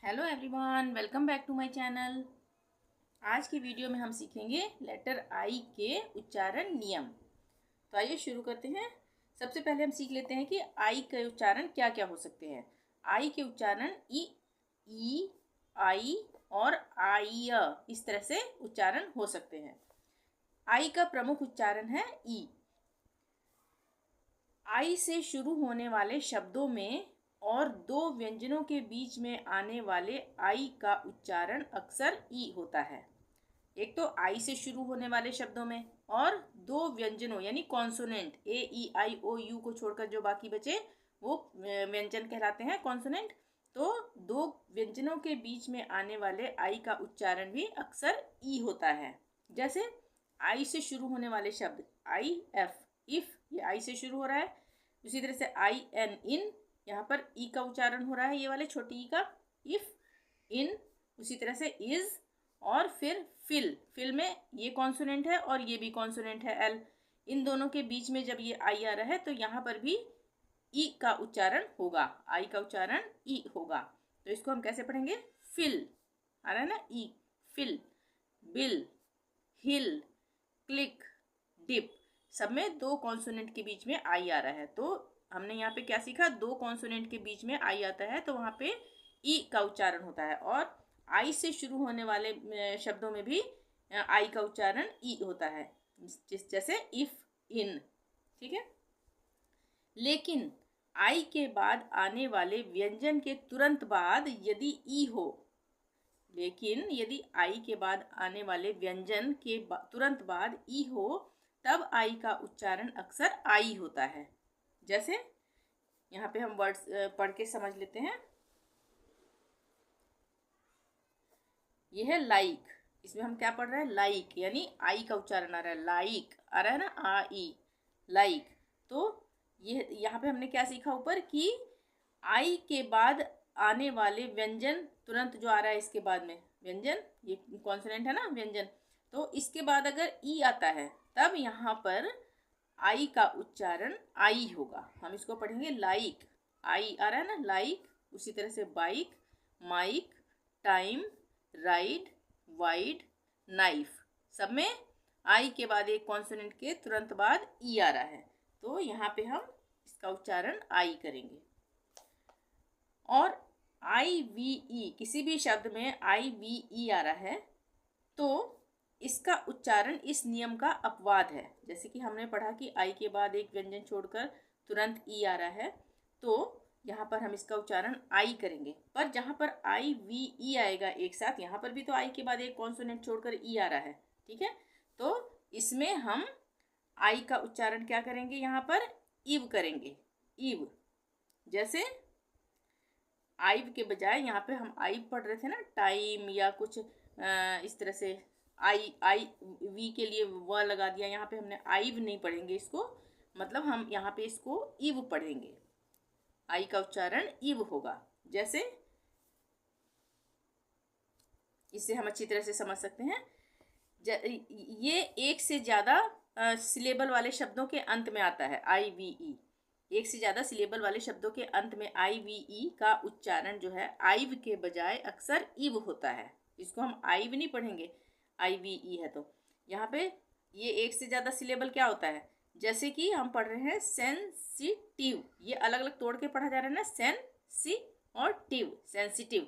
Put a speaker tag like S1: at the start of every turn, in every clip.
S1: Hello everyone, welcome back to my channel. आज की video में हम सीखेंगे लेटर आई के उच्चारण नियम। तो आइए शुरू करते हैं। सबसे पहले हम सीख लेते हैं कि आई के उच्चारण क्या क्या हो सकते हैं। आई के उच्चारण ई, आई और आई इस तरह से उच्चारण हो सकते हैं। आई का प्रमुख उच्चारण है ई। आई से शुरू होने वाले शब्दों में और दो व्यंजनों के बीच में आने वाले आई का उच्चारण अक्सर ई होता है। एक तो आई से शुरू होने वाले शब्दों में और दो व्यंजनों यानी consonant A E I O you को छोड़कर जो बाकी बचे वो व्यंजन कहलाते हैं, कॉन्सोनेंट। तो दो व्यंजनों के बीच में आने वाले आई का उच्चारण भी अक्सर ई होता है। जैसे आई से शुरू होने वाले शब्द आई एफ, इफ, ये आई से शुरू हो रहा है। उसी तरह से आई एन, इन, यहाँ पर ई का उच्चारण हो रहा है, ये वाले छोटी ई का। इफ, इन, उसी तरह से इज और फिर फिल, फिल में ये कॉन्सोनेंट है और ये भी कॉन्सोनेंट है एल। इन दोनों के बीच में जब ये आई आ रहा है तो यहाँ पर भी ई का उच्चारण होगा, आई का उच्चारण ई होगा। तो इसको हम कैसे पढ़ेंगे? फिल आ रहा है ना, ई, फिल, बिल, हिल, क्लिक, डिप, सब में दो कॉन्सोनेंट के बीच में आई आ रहा है। तो हमने यहाँ पे क्या सीखा? दो कॉन्सोनेंट के बीच में आई आता है तो वहाँ पे ई का उच्चारण होता है। और आई से शुरू होने वाले शब्दों में भी आई का उच्चारण ई होता है, जैसे इफ, इन। ठीक है। लेकिन आई के बाद आने वाले व्यंजन के तुरंत बाद यदि ई हो, लेकिन यदि आई के बाद आने वाले व्यंजन के तुरंत बाद ई हो तब आई का उच्चारण अक्सर आई होता है। जैसे यहाँ पे हम वर्ड्स पढ़ के समझ लेते हैं। यह है लाइक, इसमें हम क्या पढ़ रहे हैं? लाइक, यानी आई का उच्चारण आ रहा है, लाइक आ रहा है ना, आ ई, लाइक। तो ये यहाँ पे हमने क्या सीखा ऊपर कि आई के बाद आने वाले व्यंजन तुरंत जो आ रहा है इसके बाद में व्यंजन, ये कॉन्सोनेंट है ना, व्यंजन, तो इसके बाद अगर ई आता है तब यहाँ पर आई का उच्चारण आई होगा। हम इसको पढ़ेंगे लाइक, आई आ रहा है ना, लाइक। उसी तरह से bike, mike, time, ride, wide, knife, सब में आई के बाद एक कॉन्सोनेंट के तुरंत बाद ई आ रहा है तो यहाँ पे हम इसका उच्चारण आई करेंगे। और आई वी ई, किसी भी शब्द में आई वी ई आ रहा है तो इसका उच्चारण इस नियम का अपवाद है। जैसे कि हमने पढ़ा कि आई के बाद एक व्यंजन छोड़कर तुरंत ई आ रहा है तो यहाँ पर हम इसका उच्चारण आई करेंगे। पर जहाँ पर आई वी ई आएगा एक साथ, यहाँ पर भी तो आई के बाद एक कॉन्सोनेंट छोड़कर ई आ रहा है, ठीक है। तो इसमें हम आई का उच्चारण क्या करेंगे? यहाँ पर इव करेंगे, इव। जैसे आइव के बजाय यहाँ पे हम आई पढ़ रहे थे ना, टाइम या कुछ इस तरह से आई वी के लिए व लगा दिया, यहाँ पे हमने आइव नहीं पढ़ेंगे इसको, मतलब हम यहाँ पे इसको इव पढ़ेंगे, आई का उच्चारण इव होगा। जैसे इससे हम अच्छी तरह से समझ सकते हैं, ये एक से ज़्यादा सिलेबल वाले शब्दों के अंत में आता है, आई वी ई। एक से ज़्यादा सिलेबल वाले शब्दों के अंत में आई वी ई का उच्चारण जो है आइव के बजाय अक्सर इव होता है। इसको हम आइव नहीं पढ़ेंगे, आई वी ई है। तो यहाँ पे ये एक से ज़्यादा सिलेबल क्या होता है? जैसे कि हम पढ़ रहे हैं सेंसिटिव, ये अलग अलग तोड़ के पढ़ा जा रहा है ना, सेन सी और टिव, सेंसिटिव।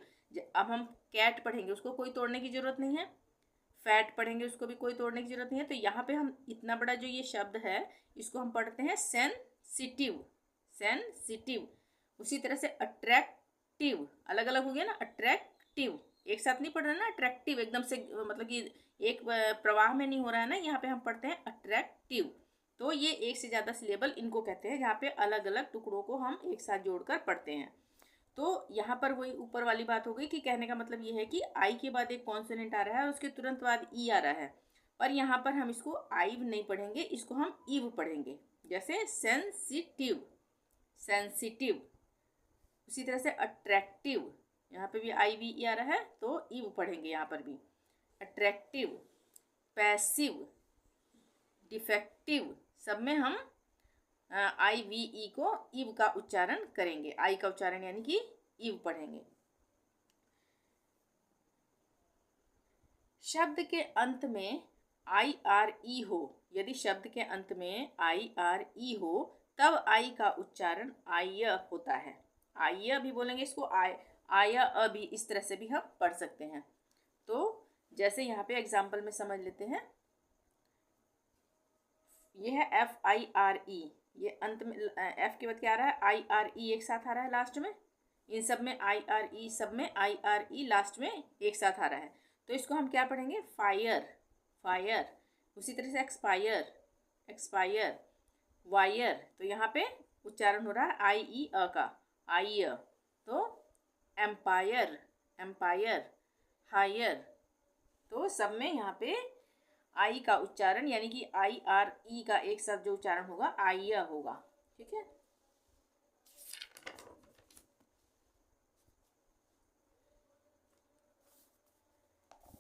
S1: अब हम कैट पढ़ेंगे, उसको कोई तोड़ने की ज़रूरत नहीं है। फैट पढ़ेंगे, उसको भी कोई तोड़ने की ज़रूरत नहीं है। तो यहाँ पे हम इतना बड़ा जो ये शब्द है इसको हम पढ़ते हैं सेंसिटिव, सेंसिटिव। उसी तरह से अट्रैक्टिव, अलग अलग हो गया ना, अट्रैक्टिव, एक साथ नहीं पढ़ रहे ना, अट्रैक्टिव एकदम से, मतलब कि एक प्रवाह में नहीं हो रहा है ना, यहाँ पे हम पढ़ते हैं अट्रैक्टिव। तो ये एक से ज़्यादा सिलेबल इनको कहते हैं, जहाँ पे अलग अलग टुकड़ों को हम एक साथ जोड़कर पढ़ते हैं। तो यहाँ पर वही ऊपर वाली बात हो गई कि कहने का मतलब ये है कि आई के बाद एक कॉन्सोनेंट आ रहा है और उसके तुरंत बाद ई आ रहा है, पर यहाँ पर हम इसको आइव नहीं पढ़ेंगे, इसको हम इव पढ़ेंगे। जैसे सेंसिटिव, सेंसिटिव। उसी तरह से अट्रैक्टिव, यहाँ पे भी आई वी ई आ रहा है तो इव पढ़ेंगे यहाँ पर भी, अट्रैक्टिव। पैसिव, डिफेक्टिव, सब में हम आई वी ई को इव का उच्चारण करेंगे, आई का उच्चारण यानी कि इव पढ़ेंगे। शब्द के अंत में IRE हो, यदि शब्द के अंत में IRE हो तब आई का उच्चारण आय होता है। आय भी बोलेंगे इसको, आय भी इस तरह से भी हम पढ़ सकते हैं। तो जैसे यहाँ पे एग्जाम्पल में समझ लेते हैं, ये है FIRE, ये अंत में F के बाद क्या आ रहा है, IRE एक साथ आ रहा है लास्ट में, इन सब में IRE, सब में IRE लास्ट में एक साथ आ रहा है। तो इसको हम क्या पढ़ेंगे, फायर, फायर। उसी तरह से एक्सपायर, एक्सपायर, वायर। तो यहाँ पे उच्चारण हो रहा है IE का, आई। तो एम्पायर, एम्पायर, हायर। तो सब में यहाँ पे आई का उच्चारण यानी कि IRE का एक साथ जो उच्चारण होगा आय होगा। ठीक है।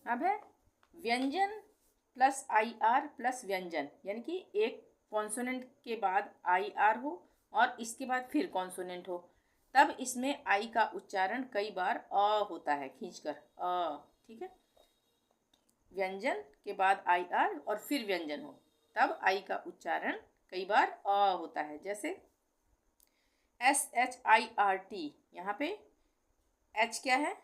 S1: अब है व्यंजन प्लस IR प्लस व्यंजन, यानी कि एक कॉन्सोनेंट के बाद IR हो और इसके बाद फिर कॉन्सोनेंट हो, तब इसमें आई का उच्चारण कई बार होता है, खींचकर ठीक है। व्यंजन के बाद IR और फिर व्यंजन हो तब आई का उच्चारण कई बार होता है। जैसे SHIRT, यहाँ पे H क्या है,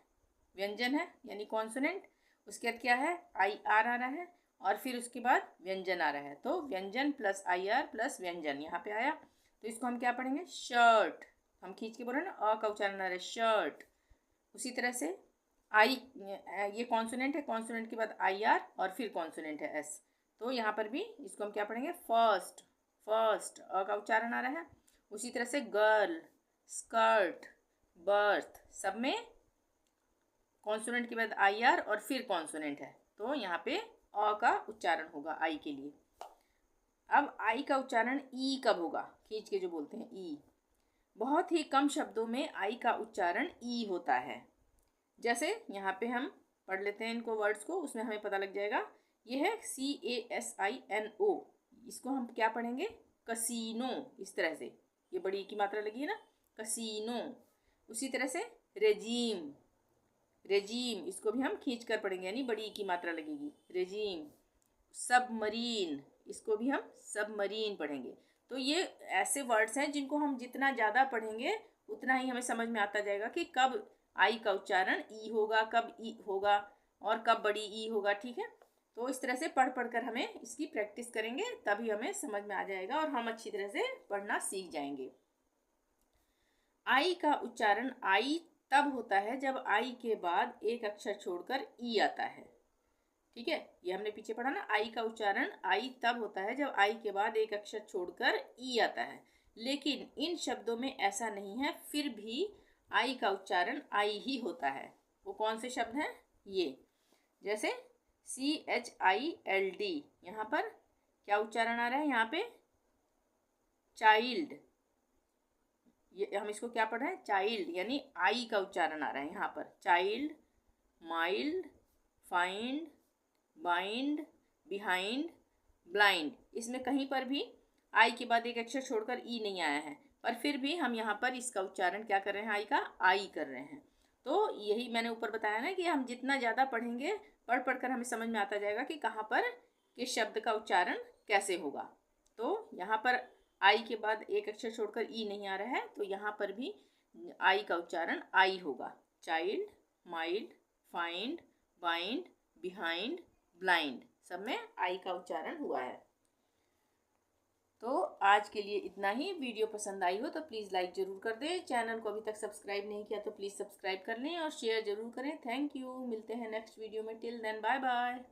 S1: व्यंजन है यानी कॉन्सोनेंट, उसके बाद क्या है IR आ रहा है और फिर उसके बाद व्यंजन आ रहा है। तो व्यंजन प्लस IR प्लस व्यंजन यहाँ पे आया। तो इसको हम क्या पढ़ेंगे, शर्ट। हम खींच के बोल रहे हैं ना, का उच्चारण आ रहा है शर्ट। उसी तरह से आई, ये कॉन्सोनेंट है, कॉन्सोनेंट के बाद IR और फिर कॉन्सोनेंट है S। तो यहाँ पर भी इसको हम क्या पढ़ेंगे, फर्स्ट, फर्स्ट, का उच्चारण आ रहा है। उसी तरह से गर्ल, स्कर्ट, बर्थ, सब में कॉन्सोनेंट के बाद IR और फिर कॉन्सोनेंट है। तो यहाँ पे का उच्चारण होगा आई के लिए। अब आई का उच्चारण ई कब होगा, खींच के जो बोलते हैं ई। बहुत ही कम शब्दों में आई का उच्चारण ई होता है। जैसे यहाँ पे हम पढ़ लेते हैं इनको वर्ड्स को, उसमें हमें पता लग जाएगा। ये है CASINO, इसको हम क्या पढ़ेंगे, कसीनो। इस तरह से ये बड़ी की मात्रा लगी है ना, कसीनो। उसी तरह से रेजीम, रेजीम, इसको भी हम खींच कर पढ़ेंगे यानी बड़ी की मात्रा लगेगी, रेजीम। सबमरीन, इसको भी हम सबमरीन पढ़ेंगे। तो ये ऐसे वर्ड्स हैं जिनको हम जितना ज़्यादा पढ़ेंगे उतना ही हमें समझ में आता जाएगा कि कब आई का उच्चारण ई होगा, कब ई होगा और कब बड़ी ई होगा। ठीक है। तो इस तरह से पढ़ पढ़ कर हमें इसकी प्रैक्टिस करेंगे, तभी हमें समझ में आ जाएगा और हम अच्छी तरह से पढ़ना सीख जाएंगे। आई का उच्चारण आई तब होता है जब आई के बाद एक अक्षर छोड़कर ई आता है। ठीक है, ये हमने पीछे पढ़ा ना, आई का उच्चारण आई तब होता है जब आई के बाद एक अक्षर छोड़कर ई आता है। लेकिन इन शब्दों में ऐसा नहीं है, फिर भी आई का उच्चारण आई ही होता है। वो कौन से शब्द हैं, ये जैसे CHILD, यहाँ पर क्या उच्चारण आ रहा है, यहाँ पे चाइल्ड, ये हम इसको क्या पढ़ रहे हैं, चाइल्ड, यानी आई का उच्चारण आ रहा है यहाँ पर। Child, mild, find, bind, behind, blind, इसमें कहीं पर भी आई के बाद एक अक्षर छोड़कर ई नहीं आया है, पर फिर भी हम यहाँ पर इसका उच्चारण क्या कर रहे हैं, आई का आई कर रहे हैं। तो यही मैंने ऊपर बताया ना कि हम जितना ज़्यादा पढ़ेंगे, पढ़ पढ़ कर हमें समझ में आता जाएगा कि कहाँ पर किस शब्द का उच्चारण कैसे होगा। तो यहाँ पर आई के बाद एक अक्षर छोड़कर ई नहीं आ रहा है, तो यहाँ पर भी आई का उच्चारण आई होगा। Child, mild, find, bind, behind, blind, सब में आई का उच्चारण हुआ है। तो आज के लिए इतना ही। वीडियो पसंद आई हो तो प्लीज़ लाइक ज़रूर कर दें। चैनल को अभी तक सब्सक्राइब नहीं किया तो प्लीज़ सब्सक्राइब कर लें और शेयर ज़रूर करें। Thank you. मिलते हैं नेक्स्ट वीडियो में। Till then bye bye.